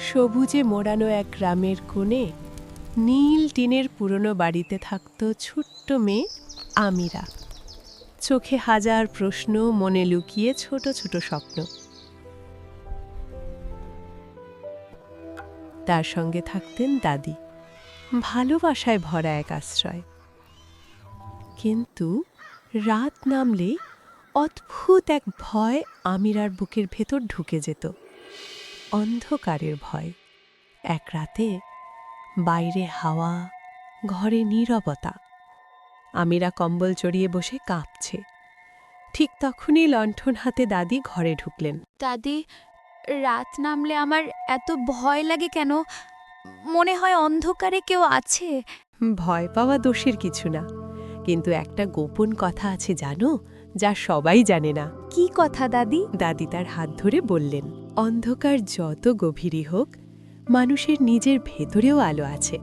সবুজে মোড়ানো এক গ্রামের কোণে নীল টিনের পুরনো বাড়িতে থাকত ছোট্ট মেয়ে আমিরা। চোখে হাজার প্রশ্ন, মনে লুকিয়ে ছোট ছোট স্বপ্ন। তার সঙ্গে থাকতেন দাদি, ভালোবাসায় ভরা এক আশ্রয়। কিন্তু রাত নামলে অদ্ভুত এক ভয় আমিরার বুকের ভেতর ঢুকে যেত। অন্ধকারের ভয়। এক রাতে বাইরে হাওয়া, ঘরে নীরবতা। আমিরা কম্বল জড়িয়ে বসে কাঁপছে। ঠিক তখনই লণ্ঠন হাতে দাদি ঘরে ঢুকলেন। দাদি, রাত নামলে আমার এত ভয় লাগে কেন? মনে হয় অন্ধকারে কেউ আছে। ভয় পাওয়া দোষের কিছু না, কিন্তু একটা গোপন কথা আছে জানো, যা সবাই জানে না। কি কথা দাদি? দাদি তার হাত ধরে বললেন, অন্ধকার যত গভীরই হোক, মানুষের নিজের ভেতরেও আলো আছে।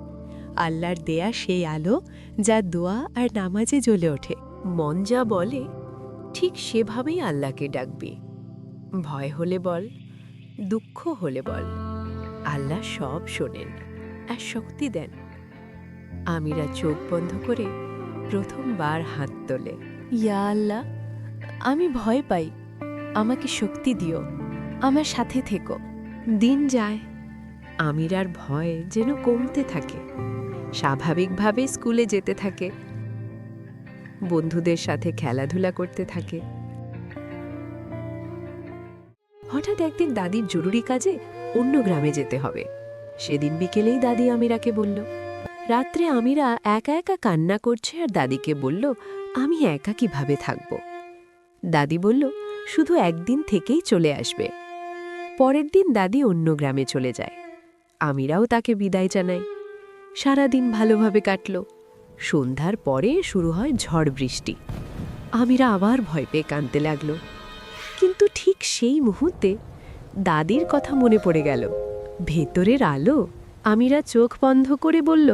আল্লাহর দেয়া সেই আলো, যা দোয়া আর নামাজে জ্বলে ওঠে। মন যা বলে ঠিক সেভাবেই আল্লাহকে ডাকবি। ভয় হলে বল, দুঃখ হলে বল, আল্লাহ সব শোনেন আর শক্তি দেন। আমিরা চোখ বন্ধ করে প্রথমবার হাত তোলে। ইয়া আল্লাহ, আমি ভয় পাই, আমাকে শক্তি দিও, আমার সাথে থেকো। দিন যায়, আমিরার ভয় যেন কমতে থাকে। স্বাভাবিকভাবে স্কুলে যেতে থাকে, বন্ধুদের সাথে খেলাধুলা করতে থাকে। হঠাৎ একদিন দাদির জরুরি কাজে অন্য গ্রামে যেতে হবে। সেদিন বিকেলেই দাদি আমিরাকে বলল। রাত্রে আমিরা একা একা কান্না করছে আর দাদিকে বলল, আমি একা কিভাবে থাকব। দাদি বলল, শুধু একদিন থেকেই চলে আসবে। পরের দিন দাদি অন্য গ্রামে চলে যায়। আমিরাও তাকে বিদায় জানায়। সারাদিন ভালোভাবে কাটল। সন্ধ্যার পরে শুরু হয় ঝড় বৃষ্টি। আমিরা আবার ভয় পেয়ে কাঁদতে লাগল। কিন্তু ঠিক সেই মুহূর্তে দাদির কথা মনে পড়ে গেল। ভেতরের আলো। আমিরা চোখ বন্ধ করে বলল,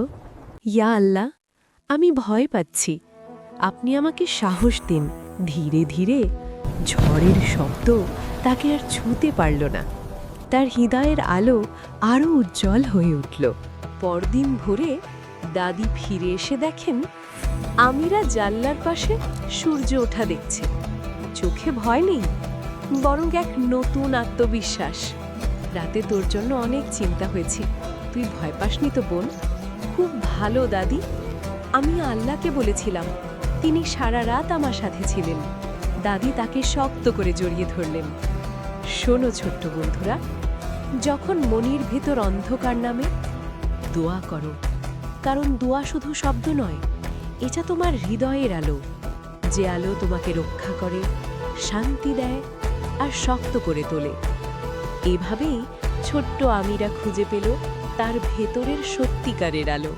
ইয়া আল্লাহ, আমি ভয় পাচ্ছি, আপনি আমাকে সাহস দিন। ধীরে ধীরে ঝড়ের শব্দ তাকে আর ছুঁতে পারল না। তার হৃদয়ের আলো আরও উজ্জ্বল হয়ে উঠল। পরদিন ভোরে দাদি ফিরে এসে দেখেন আমিরা জানলার পাশে সূর্য ওঠা দেখছে। চোখে ভয় নেই, বরং এক নতুন আত্মবিশ্বাস। রাতে তোর জন্য অনেক চিন্তা হয়েছে, তুই ভয় পাসনি তো বোন? খুব ভালো দাদি, আমি আল্লাহকে বলেছিলাম, তিনি সারা রাত আমার সাথে ছিলেন। দাদি তাকে শক্ত করে জড়িয়ে ধরলেন। শোনো ছোট্ট বন্ধুরা, যখন মনির ভেতর অন্ধকার নামে, দোয়া করো, কারণ দোয়া শুধু শব্দ নয়, এটা তোমার হৃদয়ের আলো, যে আলো তোমাকে রক্ষা করে, শান্তি দেয় আর শক্ত করে তোলে। এভাবেই ছোট্ট আমিরা খুঁজে পেল তার ভেতরের সত্যিকারের আলো।